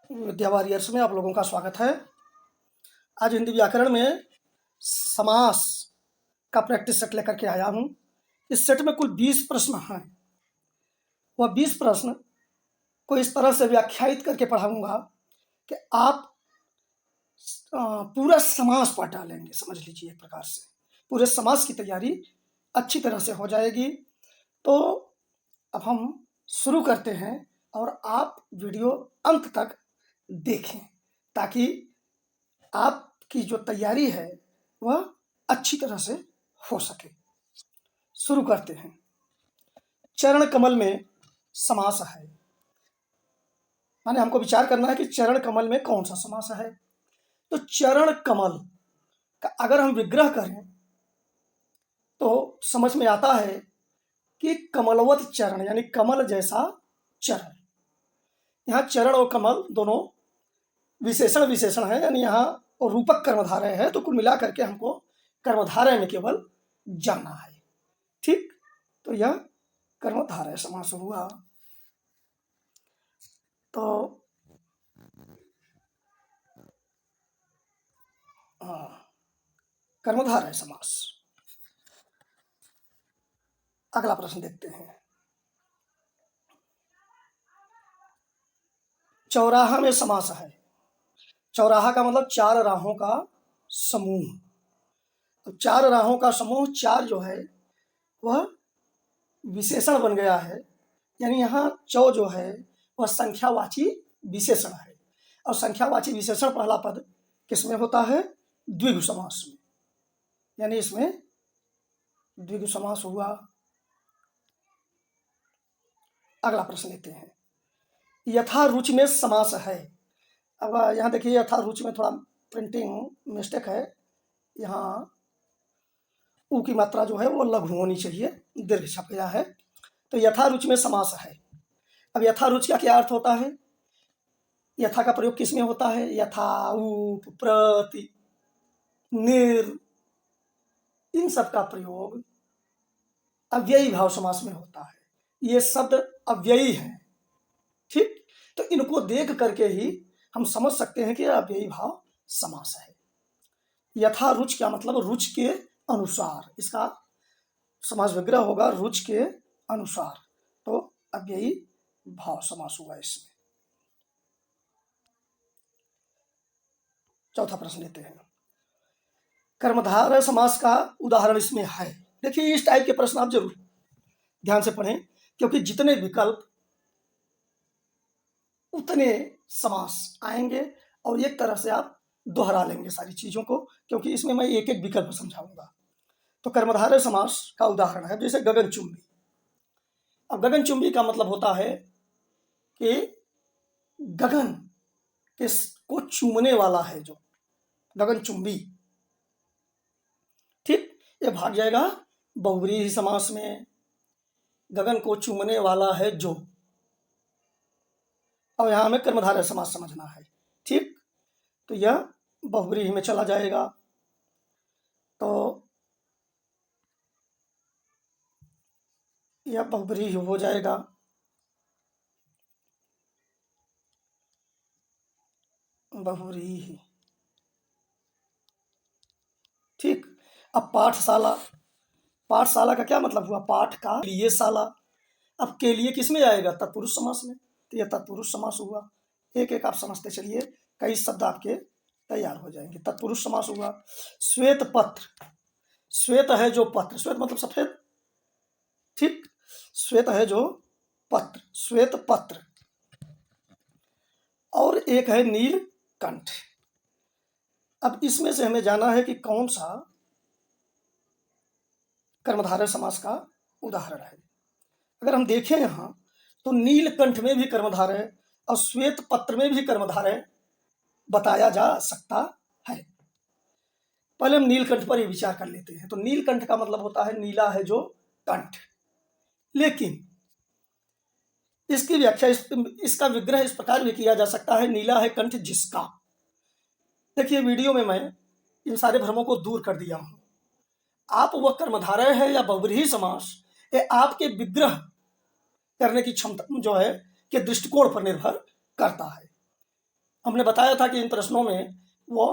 विद्या warriors में आप लोगों का स्वागत है। आज हिंदी व्याकरण में समास का प्रैक्टिस सेट लेकर के आया हूँ। इस सेट में कुल 20 प्रश्न हैं। वह 20 प्रश्न को इस तरह से व्याख्यायित करके पढ़ाऊँगा कि आप पूरा समास पढ़ डालेंगे। समझ लीजिए, एक प्रकार से पूरे समास की तैयारी अच्छी तरह से हो जाएगी। तो अब हम शुरू करते हैं और आप वीडियो अंत तक देखें ताकि आपकी जो तैयारी है वह अच्छी तरह से हो सके। शुरू करते हैं। चरण कमल में समास है, माने हमको विचार करना है कि चरण कमल में कौन सा समास है। तो चरण कमल का अगर हम विग्रह करें तो समझ में आता है कि कमलवत चरण, यानी कमल जैसा चरण। यहाँ चरण और कमल दोनों विशेषण है, यानी यहाँ रूपक कर्मधारय है। तो कुल मिला करके हमको कर्मधारय में केवल जाना है। ठीक, तो यह कर्मधारय समास हुआ। तो कर्मधारय समास। अगला प्रश्न देखते हैं। चौराहा में समास है। चौराहा का मतलब चार राहों का समूह। तो चार राहों का समूह, चार जो है वह विशेषण बन गया है, यानी यहाँ चौ जो है वह संख्यावाची विशेषण है। और संख्यावाची विशेषण पहला पद किसमें होता है? द्विगु समास में, यानी इसमें द्विगु समास हुआ। अगला प्रश्न लेते हैं। यथा रुचि में समास है। अब यहाँ देखिए, यथा रुचि में थोड़ा प्रिंटिंग मिस्टेक है। यहाँ ऊ की मात्रा जो है वो लघु होनी चाहिए, दीर्घ छप गया है। तो यथा रुचि में समास है। अब यथा रुचि का क्या अर्थ होता है? यथा का प्रयोग किसमें होता है? यथा, उप, प्रति, निर, इन सब का प्रयोग अव्ययी भाव समास में होता है। ये शब्द अव्ययी हैं। ठीक, तो इनको देख करके ही हम समझ सकते हैं कि यह अव्ययी भाव समास है। यथा रुच क्या मतलब? रुच के अनुसार। इसका समास विग्रह होगा रुच के अनुसार। तो अव्ययी भाव समास हुआ इसमें। चौथा प्रश्न लेते हैं। कर्मधारय समास का उदाहरण इसमें है। देखिए, इस टाइप के प्रश्न आप जरूर ध्यान से पढ़ें, क्योंकि जितने विकल्प उतने समास आएंगे और एक तरह से आप दोहरा लेंगे सारी चीजों को, क्योंकि इसमें मैं एक एक विकल्प समझाऊंगा। तो कर्मधारय समास का उदाहरण है जैसे गगनचुंबी। अब गगनचुंबी का मतलब होता है कि गगन को चूमने वाला है, जो गगनचुंबी। ठीक, ये भाग जाएगा बहुव्रीहि समास में। गगन को चूमने वाला है जो, और यहां हमें कर्मधारय समास समझना है। ठीक, तो यह बहुव्रीहि में चला जाएगा। तो यह बहुव्रीहि हो जाएगा। बहुव्रीहि। ठीक, अब पाठशाला। पाठशाला का क्या मतलब हुआ? पाठ का लिए शाला। अब के लिए किस में आएगा? तत्पुरुष समास में। तो यह तत्पुरुष समास हुआ। एक एक आप समझते चलिए, कई शब्द आपके तैयार हो जाएंगे। तत्पुरुष समास हुआ। श्वेत पत्र। श्वेत है जो पत्र, श्वेत मतलब सफेद। ठीक, श्वेत है जो पत्र, श्वेत पत्र। और एक है नीलकंठ। अब इसमें से हमें जाना है कि कौन सा कर्मधारय समास का उदाहरण है। अगर हम देखें यहां तो नीलकंठ में भी कर्मधारय और श्वेत पत्र में भी कर्मधारय बताया जा सकता है। पहले हम नीलकंठ पर ही विचार कर लेते हैं। तो नीलकंठ का मतलब होता है नीला है जो कंठ। लेकिन इसकी व्याख्या, इसका विग्रह इस प्रकार भी किया जा सकता है, नीला है कंठ जिसका। देखिए, वीडियो में मैं इन सारे भ्रमों को दूर कर दिया हूं। आप वह कर्मधारय है या बहुव्रीहि समास, ये आपके विग्रह करने की क्षमता जो है के दृष्टिकोण पर निर्भर करता है। हमने बताया था कि इन प्रश्नों में वो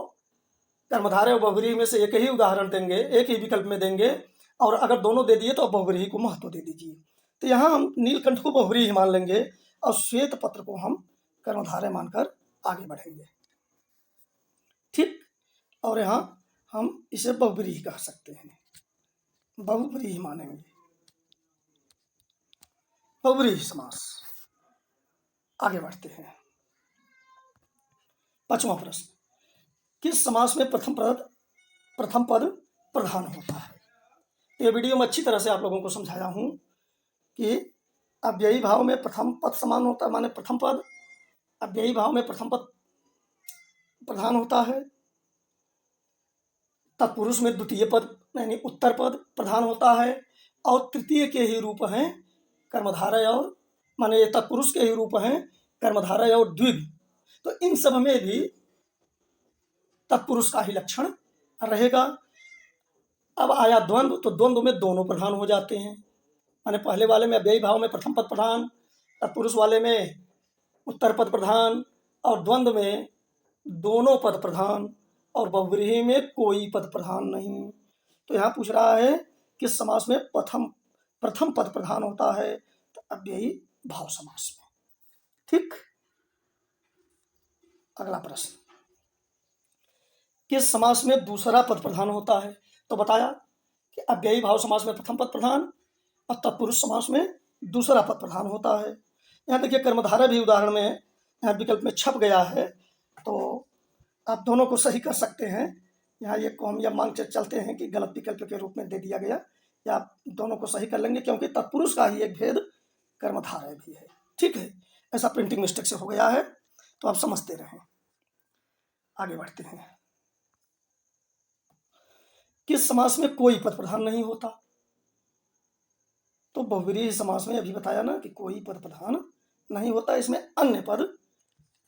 कर्मधारय और बहुव्रीहि में से एक ही उदाहरण देंगे, एक ही विकल्प में देंगे, और अगर दोनों दे दिए तो बहुव्रीहि को महत्व दे दीजिए। तो यहाँ हम नीलकंठ को बहुव्रीहि मान लेंगे और श्वेत पत्र को हम कर्मधारय मानकर आगे बढ़ेंगे, ठीक। और यहाँ हम इसे बहुव्रीहि कह सकते हैं, बहुव्रीहि मानेंगे, बहुव्रीहि समास। आगे बढ़ते हैं। 5वां प्रश्न, किस समास में प्रथम पद प्रधान होता है? ये वीडियो में अच्छी तरह से आप लोगों को समझाया हूं कि अव्ययी भाव में प्रथम पद समान होता है, माने प्रथम पद, अव्ययी भाव में प्रथम पद प्रधान होता है, तत्पुरुष में द्वितीय पद यानी उत्तर पद प्रधान होता है, और तृतीय के ही रूप हैं कर्मधारय और, माने तत्पुरुष के ही रूप हैं कर्मधारय और द्विग। तो इन सब में भी तत्पुरुष का ही लक्षण रहेगा। अब आया द्वंद्व, तो द्वंद्व में दोनों प्रधान हो जाते हैं, माने पहले वाले में अव्ययी भाव में प्रथम पद प्रधान, तत्पुरुष वाले में उत्तर पद प्रधान, और द्वंद्व में दोनों पद प्रधान, और बहुव्रीहि में कोई पद प्रधान नहीं। तो यहाँ पूछ रहा है किस समास में प्रथम पद प्रधान होता है? तो अव्ययी भाव समास में, ठीक। अगला प्रश्न, किस समास में दूसरा पद प्रधान होता है? तो बताया कि अव्ययी भाव समास में प्रथम पद प्रधान और तत्पुरुष समास में दूसरा पद प्रधान होता है। यहाँ देखिए कर्मधारय भी उदाहरण में यहाँ विकल्प में छप गया है, तो आप दोनों को सही कर सकते हैं। यहाँ ये को हम यह मान के चलते हैं कि गलत विकल्प के रूप में दे दिया गया, या आप दोनों को सही कर लेंगे क्योंकि तत्पुरुष का ही एक भेद कर्मधारय भी है, ठीक है। ऐसा प्रिंटिंग मिस्टेक से हो गया है, तो आप समझते रहें। आगे बढ़ते हैं। किस समास में कोई पद प्रधान नहीं होता? तो बहुव्रीहि समास में अभी बताया ना कि कोई पद प्रधान नहीं होता, इसमें अन्य पद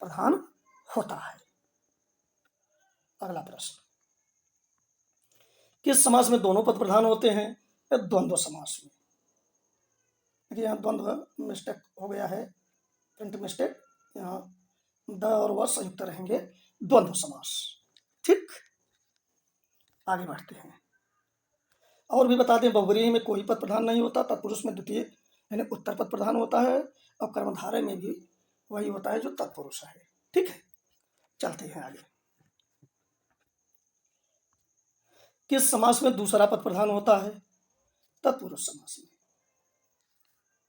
प्रधान होता है। अगला प्रश्न, किस समास में दोनों पद प्रधान होते हैं? द्वंद्व समास में। देखिए यहाँ द्वंद्व मिस्टेक हो गया है, प्रिंट मिस्टेक, यहाँ द और व संयुक्त रहेंगे, द्वंद्व समास, ठीक। आगे बढ़ते हैं। और भी बता दें, बहुव्रीहि में कोई पद प्रधान नहीं होता, तत्पुरुष में द्वितीय यानी उत्तर पद प्रधान होता है, और कर्मधारय में भी वही होता है जो तत्पुरुष है, ठीक है। चलते हैं आगे। किस समास में दूसरा पद प्रधान होता है? तत्पुरुष समास में,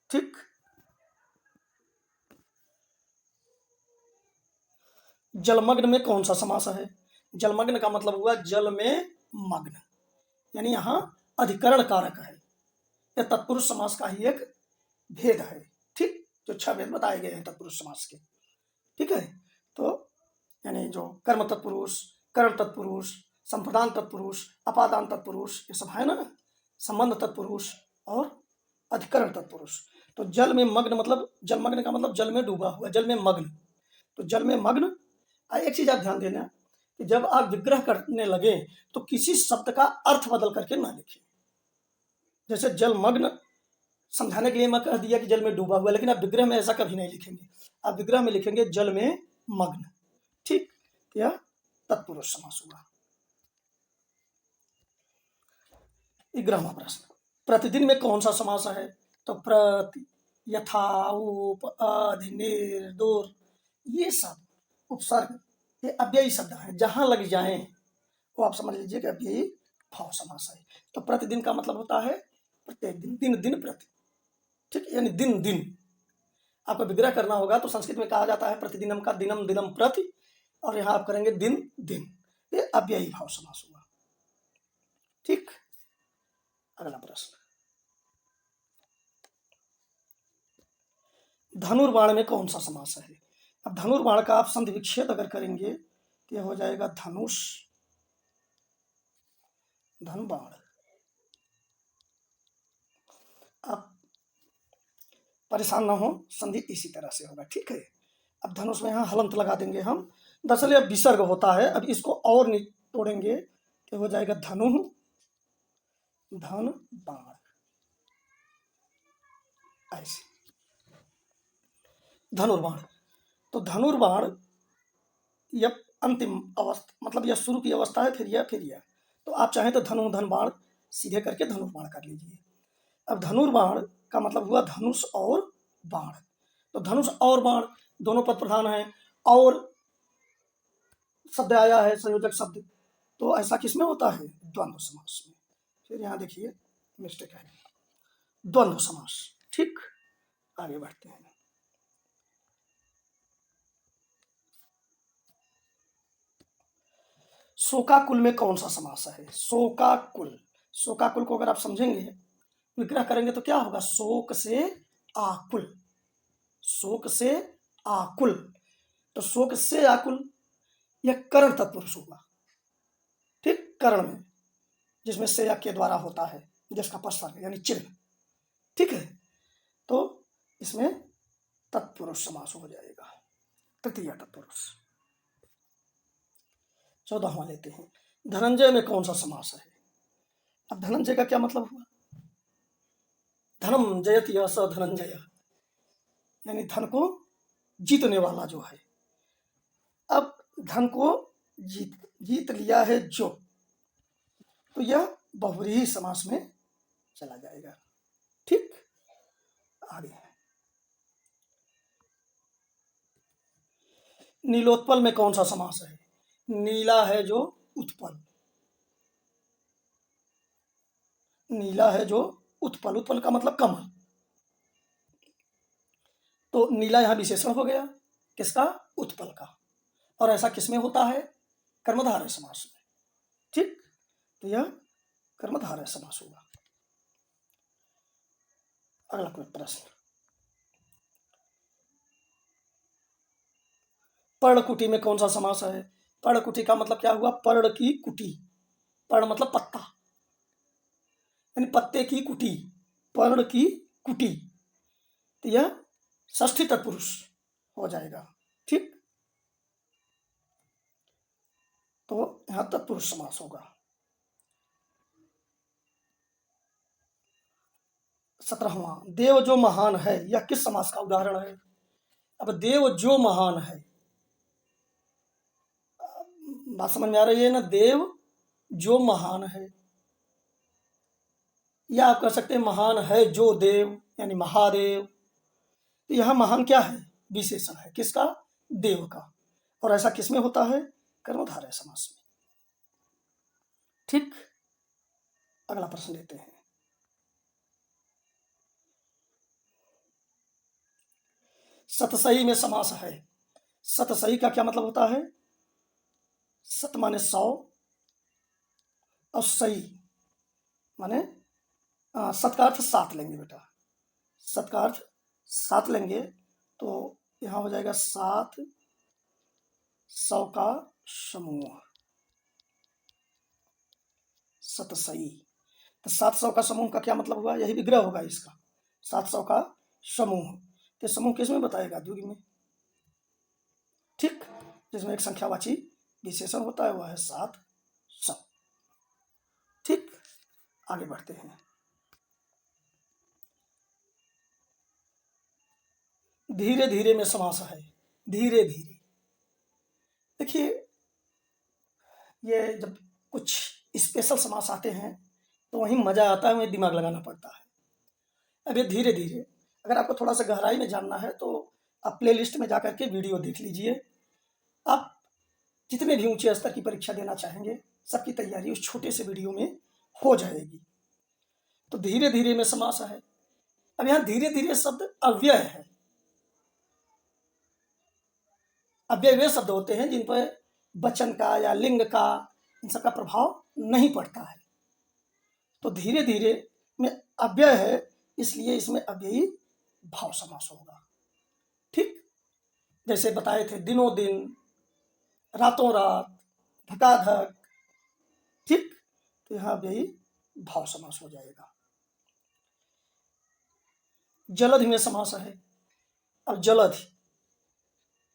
ठीक। जलमग्न में कौन सा समास है? जलमग्न का मतलब हुआ जल में मग्न, यानी यहां अधिकरण कारक है। यह तत्पुरुष समास का ही एक भेद है, ठीक। जो 6 भेद बताए गए हैं तत्पुरुष समास के, ठीक है। तो यानी जो कर्म तत्पुरुष, करण तत्पुरुष, संप्रदान तत्पुरुष, अपादान तत्पुरुष, ये सब है ना, संबंध तत्पुरुष और अधिकरण तत्पुरुष। तो जल में मग्न मतलब, जलमग्न का मतलब जल में डूबा हुआ, जल में मग्न। तो जल में मग्न, एक चीज आप ध्यान देना कि जब आप विग्रह करने लगे तो किसी शब्द का अर्थ बदल करके ना लिखें। जैसे जलमग्न समझाने के लिए मैं कह दिया कि जल में डूबा हुआ, लेकिन आप विग्रह में ऐसा कभी नहीं लिखेंगे, आप विग्रह में लिखेंगे जल में मग्न, ठीक। यह तत्पुरुष समास हुआ। 11वां प्रश्न, प्रतिदिन में कौन सा समास है? तो प्रति, यथा, उप, अधि, निर, दूर, ये सब उपसर्ग, ये अव्ययी शब्द हैं, जहां लग जाएं वो आप समझ लीजिए कि अव्ययी भाव समास है। तो प्रतिदिन का मतलब होता है प्रत्येक दिन, दिन दिन प्रति, ठीक, यानी दिन दिन। आपको विग्रह करना होगा तो संस्कृत में कहा जाता है प्रतिदिनम का दिनम दिनम प्रति, और यहां आप करेंगे दिन दिन, ये अव्ययी भाव समास हुआ, ठीक। अगला प्रश्न, धनुर्बाण में कौन सा समास है? अब धनुर्बाण का आप संधि विच्छेद अगर करेंगे तो यह हो जाएगा धनुष धनबाण। आप परेशान ना हो, संधि इसी तरह से होगा, ठीक है। अब धनुष में यहाँ हलंत लगा देंगे हम, दरअसल अब विसर्ग होता है, अब इसको और नहीं तोड़ेंगे तो हो जाएगा धनु धन बाण, ऐसे धनुर्बाण। तो धनुर्बाण यह अंतिम अवस्था, मतलब यह शुरू की अवस्था है, फिर यह। तो आप चाहें तो धनु धन बाण सीधे करके धनुर्बाण कर लीजिए। अब धनुर्बाण का मतलब हुआ धनुष और बाण। तो धनुष और बाण दोनों पद प्रधान हैं, और शब्द आया है संयोजक शब्द, तो ऐसा किसमें होता है? द्वंद्व समास में। फिर यहाँ देखिए मिस्टेक है, द्वंद्व समास। ठीक, आगे बढ़ते हैं। शोकाकुल में कौन सा समास है? शोकाकुल, शोकाकुल को अगर आप समझेंगे, विग्रह करेंगे तो क्या होगा? शोक से आकुल, शोक से आकुल। तो शोक से आकुल यह करण तत्पुरुष होगा। ठीक, करण में, जिसमें से के द्वारा होता है, जिसका पश्चात यानी चिन्ह। ठीक है, तो इसमें तत्पुरुष समास हो जाएगा, तृतीय तत्पुरुष। 14वां लेते हैं, धनंजय में कौन सा समास है? अब धनंजय का क्या मतलब हुआ? धनम जयति स धनंजय, यानी धन को जीतने वाला जो है। अब धन को जीत लिया है जो, तो यह बहुव्रीहि समास में चला जाएगा। ठीक, आगे नीलोत्पल में कौन सा समास है? नीला है जो उत्पल, नीला है जो उत्पल, उत्पल का मतलब कमल। तो नीला यहां विशेषण हो गया, किसका? उत्पल का। और ऐसा किसमें होता है? कर्मधारय समास में। ठीक, तो यह कर्मधारय समास होगा। अगला कोई प्रश्न, पर्णकुटी में कौन सा समास है? पर्णकुटी का मतलब क्या हुआ? पर्ण की कुटी, पर्ण मतलब पत्ता, यानी पत्ते की कुटी, पर्ण की कुटी। तो यह षष्ठी तत्पुरुष हो जाएगा। ठीक, तो यहां तत्पुरुष समास होगा। 17वां, देव जो महान है, यह किस समास का उदाहरण है? अब देव जो महान है, बात समझ में आ रही है ना? देव जो महान है, या आप कह सकते हैं महान है जो देव, यानी महादेव। तो यह महान क्या है? विशेषण है, किसका? देव का। और ऐसा किसमें होता है? कर्मधारय समास में। ठीक, अगला प्रश्न लेते हैं, सतसई में समास है। सतसई का क्या मतलब होता है? सत माने 100, और सही माने सत का अर्थ 7 लेंगे बेटा, सत का अर्थ 7 लेंगे, तो यहां हो जाएगा 7 100 का समूह, सतसई। तो 700 का समूह का क्या मतलब हुआ? यही विग्रह होगा इसका, 700 का समूह। तो समूह किसमें बताएगा? द्विगु में। ठीक, जिसमें एक संख्यावाची विशेषण होता है, वह है 700। ठीक, आगे बढ़ते हैं। धीरे धीरे में समास है। धीरे धीरे, देखिए ये जब कुछ स्पेशल समास आते हैं तो वहीं मजा आता है, वहीं दिमाग लगाना पड़ता है। अब ये धीरे धीरे, अगर आपको थोड़ा सा गहराई में जानना है तो आप प्लेलिस्ट में जाकर के वीडियो देख लीजिए। आप जितने भी ऊंचे स्तर की परीक्षा देना चाहेंगे, सबकी तैयारी उस छोटे से वीडियो में हो जाएगी। तो धीरे धीरे में समास है। अब यहाँ धीरे धीरे शब्द अव्यय है। अव्यय वे शब्द होते हैं जिन पर वचन का या लिंग का, इन सबका प्रभाव नहीं पड़ता है। तो धीरे धीरे में अव्यय है, इसलिए इसमें अव्ययी भाव समास होगा। ठीक, जैसे बताए थे, दिनों दिन, रातों रात, धकाधक। ठीक, तो यहां अव्ययी भाव समास हो जाएगा। जलधि में समास है। अब जलधि,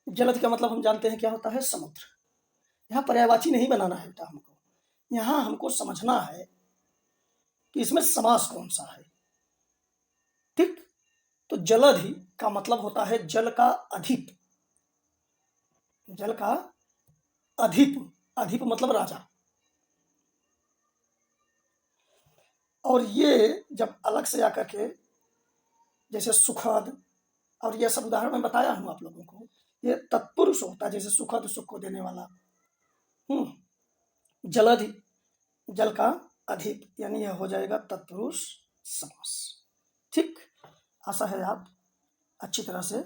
जलधि का मतलब हम जानते हैं क्या होता है? समुद्र। यहाँ पर्यायवाची नहीं बनाना है बेटा हमको, यहाँ हमको समझना है कि इसमें समास कौन सा है। ठीक, तो जलधि का मतलब होता है जल का अधिक, जल का अधिप, अधिप मतलब राजा। और ये जब अलग से आकर के जैसे सुखद, और ये सब उदाहरण मैं बताया हूँ आप लोगों को, ये तत्पुरुष होता है, जैसे सुखद सुख को देने वाला। जलधि, जल का अधिप, यानी यह हो जाएगा तत्पुरुष समास। ठीक, आशा है आप अच्छी तरह से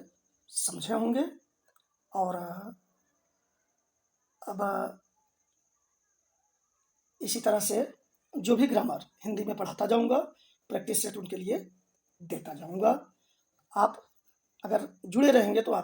समझे होंगे। और अब इसी तरह से जो भी ग्रामर हिंदी में पढ़ाता जाऊंगा, प्रैक्टिस सेट उनके लिए देता जाऊंगा। आप अगर जुड़े रहेंगे तो आप